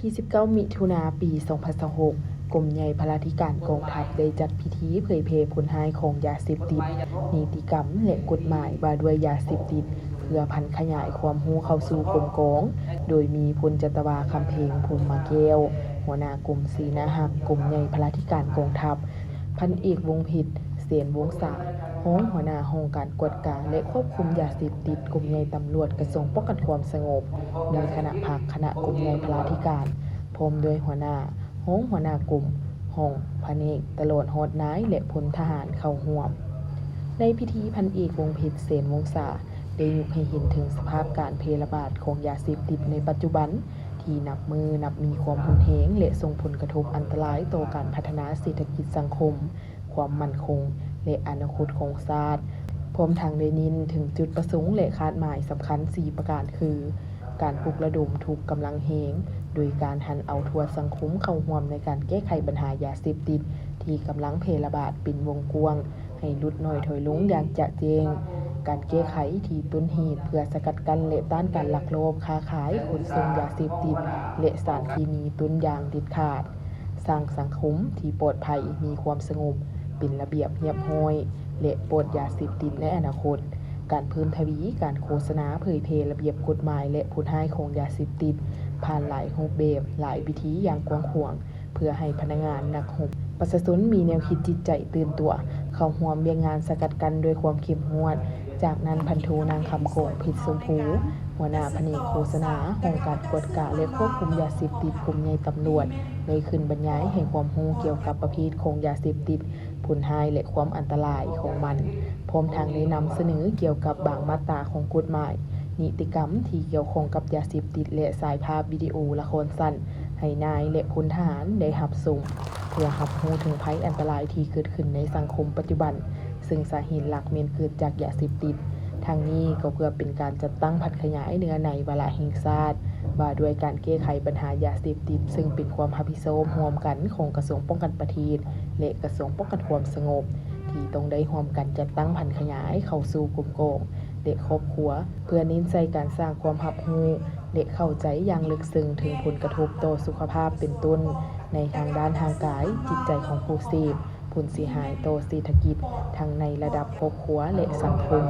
ที่ 19 มิถุนายน ปี 2026 กรมใหญ่พลาธิการกองทัพได้จัดพิธีเผยแพร่ผลหายของยาเสพติดนิติกรรมและกฎหมายว่าด้วยยาเสพติดเพื่อพันขยายความรู้เข้าสู่กรมกองโดยมีพลจัตวาคำเพ็งพรหมแก้วหัวหน้ากรมศรีนาหักกรมใหญ่พลาธิการกองทัพพันเอกวงศ์พิตรเสียนวงศารองหัวหน้าห้องการกวดกาและควบคุมยาเสพติดกรมใหญ่ตำรวจกระทรวงป้องกันความสงบมีคณะพักคณะกรมใหญ่พลาธิการพร้อมด้วยหัวหน้าห้องหัวหน้ากลุ่มห้องพเนกตลอดฮอดนายและพลทหารเข้าร่วมในพิธีพันเอกวงศ์พิตรเสนวงศาได้ยกให้เห็นถึงสภาพการแพร่ระบาดของยาเสพติดในปัจจุบันที่นับมีความรุนแรงและส่งผลกระทบอันตรายต่อการพัฒนาเศรษฐกิจสังคมความมั่นคงและอนาคตของชาติพร้อมทั้งได้นินถึงจุดประสงค์และคาดหมายสำคัญ4ประการคือการปลุกระดมทุกกำลังแหงโดยการหันเอาทั่วสังคมเข้าร่วมในการแก้ไขปัญหายาเสพติดที่กำลังแพร่ระบาดเป็นวงกว้างให้ลดน้อยถอยลงอย่างจะแจ้งการแก้ไขที่ต้นเหตุเพื่อสกัดกั้นและต้านการลักลอบค้าขายขนส่งยาเสพติดและสารเคมีต้นอย่างเด็ดขาดสร้างสังคมที่ปลอดภัยมีความสงบเป็นระเบียบเรียบร้อยและปลอดยาเสพติดในอนาคตการเพิ่มทวีการโฆษณาเผยแพร่ระเบียบกฎหมายและผลให้ของยาเสพติดผ่านหลายรูปแบบหลายวิธีอย่างกว้างขวางเพื่อให้พนักงานนักรบประชาชนมีแนวคิดจิตใจตื่นตัวเข้าร่วมเวียงงานสกัดกั้นด้วยความเข้มงวดจากนั้นพันโทนางคำกองพิษสมภูหัวหน้าแผนกโฆษณาห้องการกวดกาและควบคุมยาเสพติดกรมใหญ่ตำรวจได้ขึ้นบรรยายให้ความรู้เกี่ยวกับประเภทของยาเสพติดผลให้และความอันตรายของมันพร้อมทั้งได้นำเสนอเกี่ยวกับบางมาตราของกฎหมายนิติกรรมที่เกี่ยวข้องกับยาเสพติดและสายภาพวิดีโอละครสั้นให้นายและพลทหารได้รับชมเพื่อรับรู้ถึงภัยอันตรายที่เกิดขึ้นในสังคมปัจจุบันซึ่งสาเหตุหลักแม่นเกิดจากยาเสพติดทางนี้ก็เพื่อเป็นการจัดตั้งพัฒขยายเนื้อในวาระแห่งชาติว่าด้วยการแก้ไขปัญหายาเสพติดซึ่งเป็นความรับผิดชอบร่วมกันของกระทรวงป้องกันประเทศและกระทรวงป้องกันความสงบที่ต้องได้ร่วมกันจัดตั้งพัฒขยายเข้าสู่กลุ่มกองและครอบครัวเพื่อเน้นใส่การสร้างความรับรู้และเข้าใจอย่างลึกซึ้งถึงผลกระทบต่อสุขภาพเป็นต้นในทางด้านทางกายจิตใจของผู้เสพผลเสียหายต่อเศรษฐกิจทั้งในระดับครอบครัวและสังคม